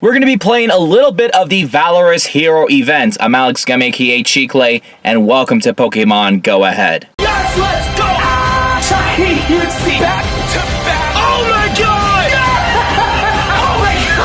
we're going to be playing a little bit of the Valorous Hero event. I'm Alex Gemme, aka Cheeklay, and welcome to Pokemon Go Ahead. Yes, let's go! Shiny, you see back to back. Oh my god! Oh my god!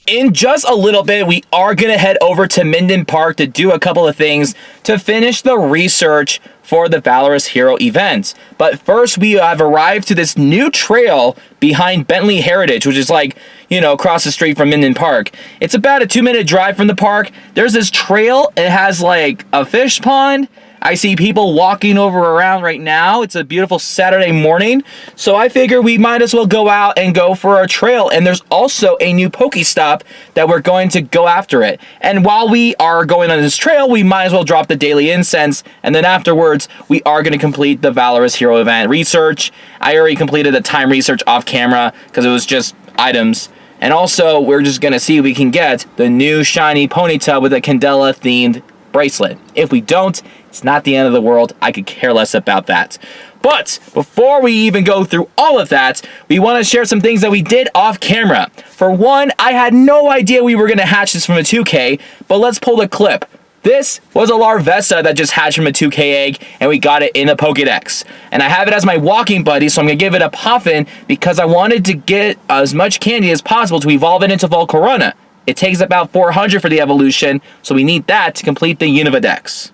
In just a little bit, we are going to head over to Minden Park to do a couple of things to finish the research for the Valorous Hero event. But first, we have arrived to this new trail behind Bentley Heritage, which is like, you know, across the street from Minden Park. It's about a 2-minute drive from the park. There's this trail. It has like a fish pond. I see people walking around right now. It's a beautiful Saturday morning. So I figure we might as well go out and go for a trail. And there's also a new Pokestop that we're going to go after it. And while we are going on this trail, we might as well drop the daily incense. And then afterwards, we are going to complete the Valorous Hero event research. I already completed the time research off camera because it was just items. And also, we're just going to see if we can get the new shiny Ponyta with a Candela themed bracelet. If we don't, it's not the end of the world. I could care less about that. But before we even go through all of that, we want to share some things that we did off camera. For one, I had no idea we were going to hatch this from a 2K, but let's pull the clip. This was a Larvesta that just hatched from a 2K egg, and we got it in a Pokedex. And I have it as my walking buddy, so I'm going to give it a Poffin because I wanted to get as much candy as possible to evolve it into Volcarona. It takes about 400 for the evolution, so we need that to complete the Univadex.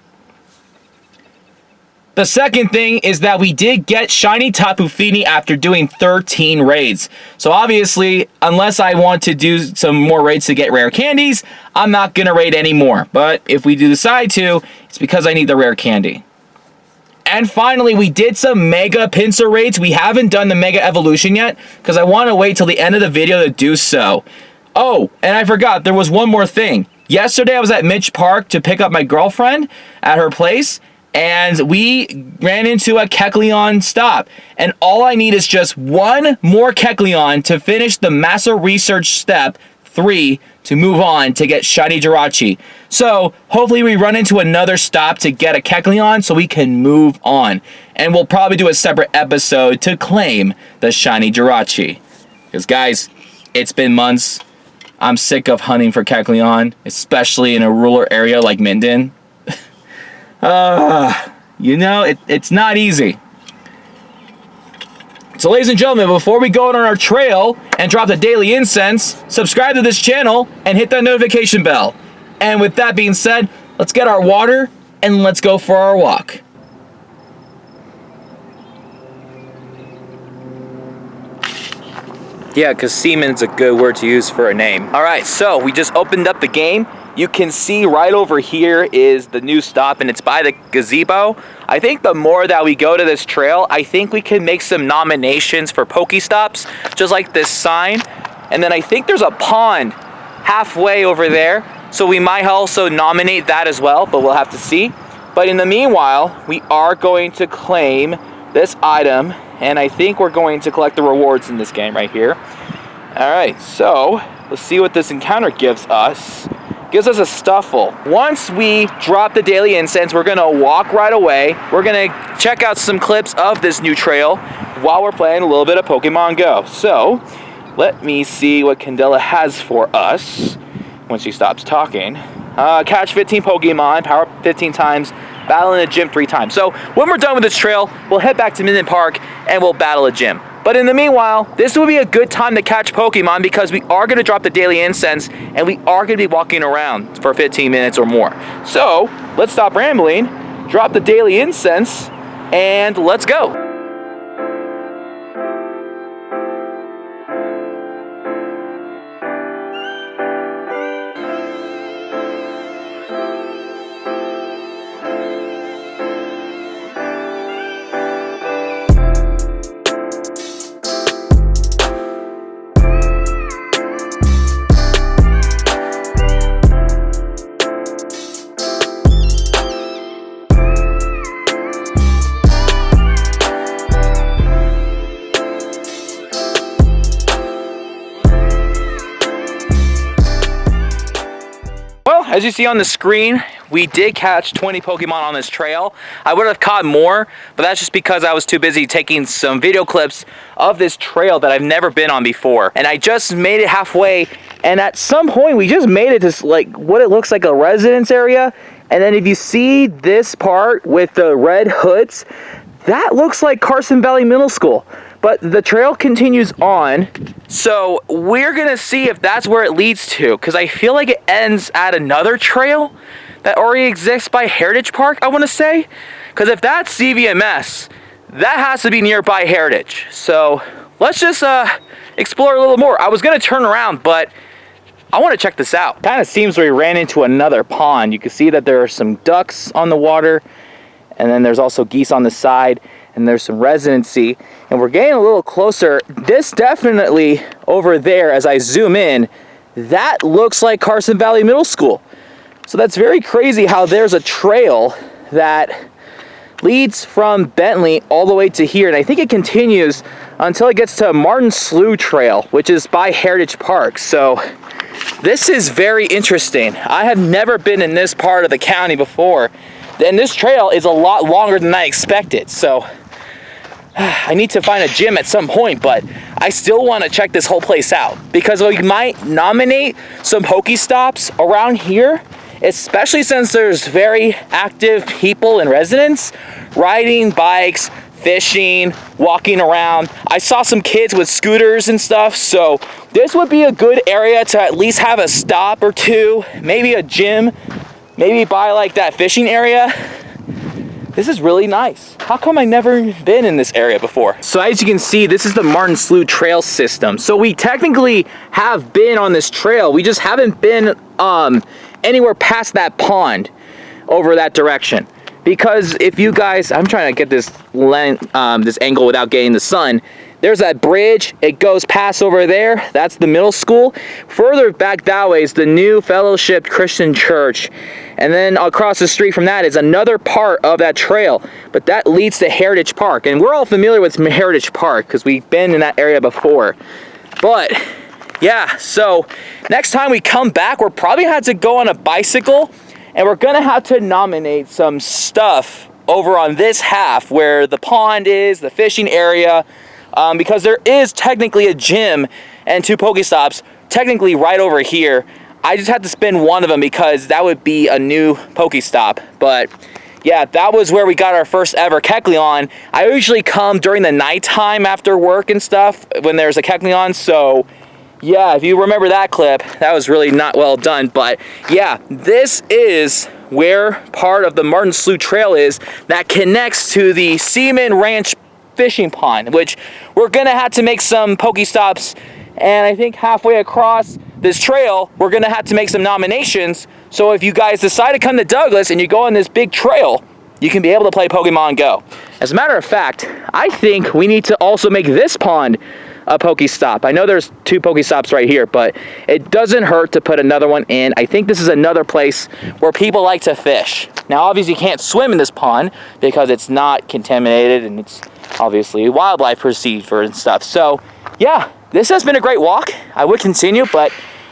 The second thing is that we did get Shiny Tapu Fini after doing 13 raids. So obviously, unless I want to do some more raids to get rare candies, I'm not going to raid anymore. But if we do decide to, it's because I need the rare candy. And finally, we did some Mega Pinsir raids. We haven't done the Mega Evolution yet, because I want to wait till the end of the video to do so. Oh, and I forgot, there was one more thing. Yesterday, I was at Mitch Park to pick up my girlfriend at her place, and we ran into a Kecleon stop. And all I need is just one more Kecleon to finish the Master Research Step 3 to move on to get Shiny Jirachi. So, hopefully we run into another stop to get a Kecleon so we can move on. And we'll probably do a separate episode to claim the Shiny Jirachi. Because guys, it's been months. I'm sick of hunting for Kecleon, especially in a rural area like Minden. You know, it's not easy. So ladies and gentlemen, before we go on our trail and drop the daily incense, subscribe to this channel and hit that notification bell. And with that being said, let's get our water and let's go for our walk. Yeah, because semen's a good word to use for a name. All right, so we just opened up the game. You can see right over here is the new stop, and it's by the gazebo. I think the more that we go to this trail, I think we can make some nominations for Pokestops, just like this sign. And then I think there's a pond halfway over there, so we might also nominate that as well, but we'll have to see. But in the meanwhile, we are going to claim this item, and I think we're going to collect the rewards in this game right here. All right, so let's see what this encounter gives us. Gives us a Stuffle. Once we drop the daily incense, we're gonna walk right away. We're gonna check out some clips of this new trail while we're playing a little bit of Pokemon Go. So, let me see what Candela has for us when she stops talking. Catch 15 Pokemon, power up 15 times, battle in a gym 3 times. So, when we're done with this trail, we'll head back to Minden Park and we'll battle a gym. But in the meanwhile, this would be a good time to catch Pokemon because we are going to drop the daily incense and we are going to be walking around for 15 minutes or more. So, let's stop rambling, drop the daily incense, and let's go. As you see on the screen, we did catch 20 Pokemon on this trail. I would have caught more, but that's just because I was too busy taking some video clips of this trail that I've never been on before. And I just made it halfway, and at some point we just made it to like what it looks like a residence area. And then if you see this part with the red hoods, that looks like Carson Valley Middle School. But the trail continues on, so we're gonna see if that's where it leads to, because I feel like it ends at another trail that already exists by Heritage Park, I want to say. Because if that's CVMS, that has to be nearby Heritage. So let's just explore a little more. I was gonna turn around, but I want to check this out. Kind of seems we ran into another pond. You can see that there are some ducks on the water, and then there's also geese on the side, and there's some residency, and we're getting a little closer. This definitely over there, as I zoom in, that looks like Carson Valley Middle School. So that's very crazy how there's a trail that leads from Bentley all the way to here, and I think it continues until it gets to Martin Slough Trail, which is by Heritage Park. So this is very interesting. I have never been in this part of the county before, and this trail is a lot longer than I expected. So I need to find a gym at some point, but I still want to check this whole place out because we might nominate some Pokestops around here, especially since there's very active people and residents riding bikes, fishing, walking around. I saw some kids with scooters and stuff, so this would be a good area to at least have a stop or two, maybe a gym, maybe by like that fishing area. This is really nice. How come I've never been in this area before? So as you can see, this is the Martin Slough Trail system. So we technically have been on this trail. We just haven't been anywhere past that pond over that direction. Because if you guys, I'm trying to get this this angle without getting the sun. There's that bridge, it goes past over there, that's the middle school. Further back that way is the New Fellowship Christian Church. And then across the street from that is another part of that trail, but that leads to Heritage Park. And we're all familiar with Heritage Park because we've been in that area before. But yeah, so next time we come back, we're probably gonna have to go on a bicycle, and we're gonna have to nominate some stuff over on this half where the pond is, the fishing area, because there is technically a gym and 2 Pokestops technically right over here. I just had to spin one of them because that would be a new Pokestop. But yeah, that was where we got our first ever Kecleon. I usually come during the nighttime after work and stuff when there's a Kecleon, so yeah, if you remember that clip, that was really not well done. But yeah, this is where part of the Martin Slough Trail is that connects to the Seaman Ranch fishing pond, which we're gonna have to make some Pokestops, and I think halfway across this trail we're gonna have to make some nominations. So if you guys decide to come to Douglas and you go on this big trail, you can be able to play Pokemon Go. As a matter of fact, I think we need to also make this pond a Pokestop. I know there's 2 Pokestops right here, but it doesn't hurt to put another one in. I think this is another place where people like to fish. Now obviously you can't swim in this pond because it's not contaminated and it's obviously wildlife procedure and stuff. So yeah, this has been a great walk. I would continue, but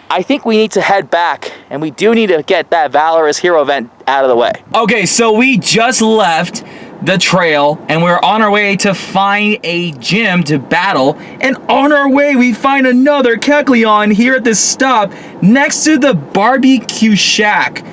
I think we need to head back, and we do need to get that Valorous Hero event out of the way. Okay, so we just left the trail, and we're on our way to find a gym to battle, and on our way we find another Kecleon here at this stop next to the barbecue shack,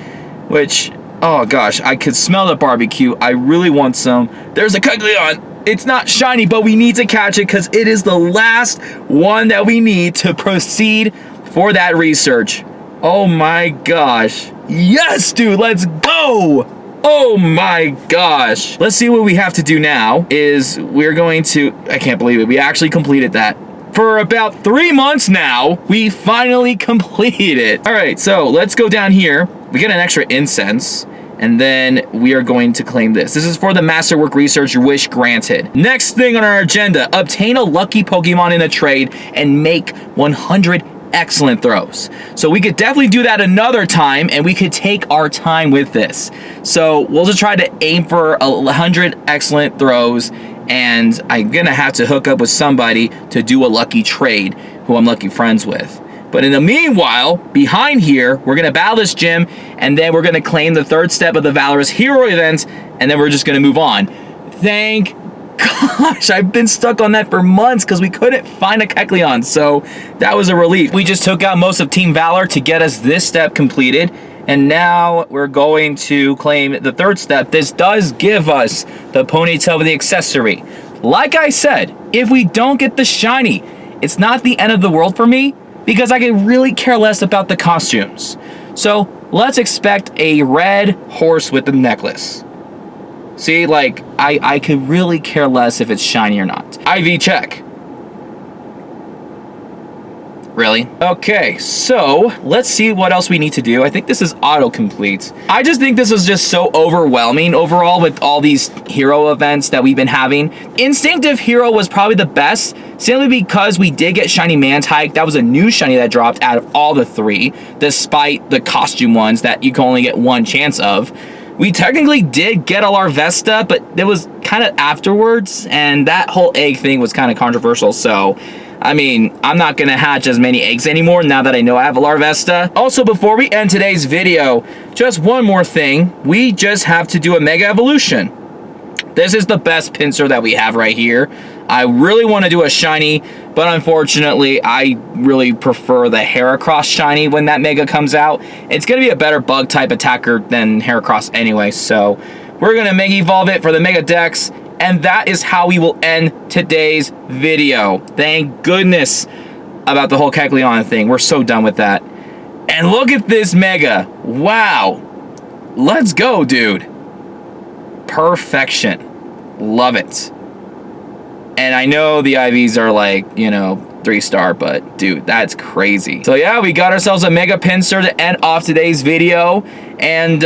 which, oh gosh, I could smell the barbecue. I really want some. There's a Kecleon. It's not shiny, but we need to catch it because it is the last one that we need to proceed for that research. Oh my gosh. Yes, dude, let's go. Oh my gosh. Let's see what we have to do now is we're going to, I can't believe it, we actually completed that. For about 3 months now, we finally completed it. All right, so let's go down here. We get an extra incense, and then we are going to claim this. This is for the Masterwork Research Wish Granted. Next thing on our agenda, obtain a lucky Pokemon in a trade and make 100 excellent throws. So we could definitely do that another time, and we could take our time with this. So we'll just try to aim for 100 excellent throws, and I'm gonna have to hook up with somebody to do a lucky trade who I'm lucky friends with. But in the meanwhile, behind here, we're going to battle this gym, and then we're going to claim the third step of the Valorous Hero event, and then we're just going to move on. Thank gosh, I've been stuck on that for months because we couldn't find a Kecleon, so that was a relief. We just took out most of Team Valor to get us this step completed, and now we're going to claim the third step. This does give us the ponytail with the accessory. Like I said, if we don't get the shiny, it's not the end of the world for me because I could really care less about the costumes. So let's expect a red horse with the necklace. See, like, I could really care less if it's shiny or not. IV check. Really? Okay, so let's see what else we need to do. I think this is autocomplete. I just think this was just so overwhelming overall with all these hero events that we've been having. Instinctive Hero was probably the best, simply because we did get Shiny Mantike. That was a new shiny that dropped out of all the three, despite the costume ones that you can only get one chance of. We technically did get a Larvesta, but it was kind of afterwards, and that whole egg thing was kind of controversial, so I mean, I'm not going to hatch as many eggs anymore now that I know I have a Larvesta. Also, before we end today's video, just one more thing. We just have to do a Mega Evolution. This is the best pincer that we have right here. I really want to do a shiny, but unfortunately, I really prefer the Heracross shiny when that Mega comes out. It's going to be a better bug type attacker than Heracross anyway, so we're going to Mega Evolve it for the Mega Dex, and that is how we will end today's video. Thank goodness about the whole Kecleon thing. We're so done with that. And look at this Mega. Wow. Let's go, dude. Perfection. Love it. And I know the IVs are like, you know, 3-star, but dude, that's crazy. So yeah, we got ourselves a Mega Pincer to end off today's video. And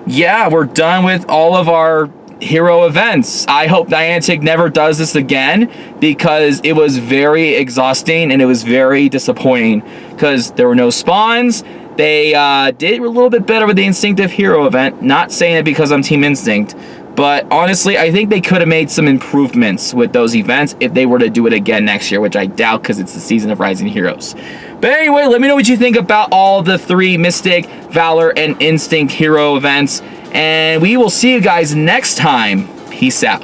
yeah, we're done with all of our hero events. I hope Niantic never does this again because it was very exhausting and it was very disappointing because there were no spawns. They did a little bit better with the Instinctive Hero event. Not saying it because I'm Team Instinct, but honestly, I think they could have made some improvements with those events if they were to do it again next year, which I doubt because it's the season of Rising Heroes. But anyway, let me know what you think about all the 3 Mystic, Valor, and Instinct Hero events. And we will see you guys next time. Peace out.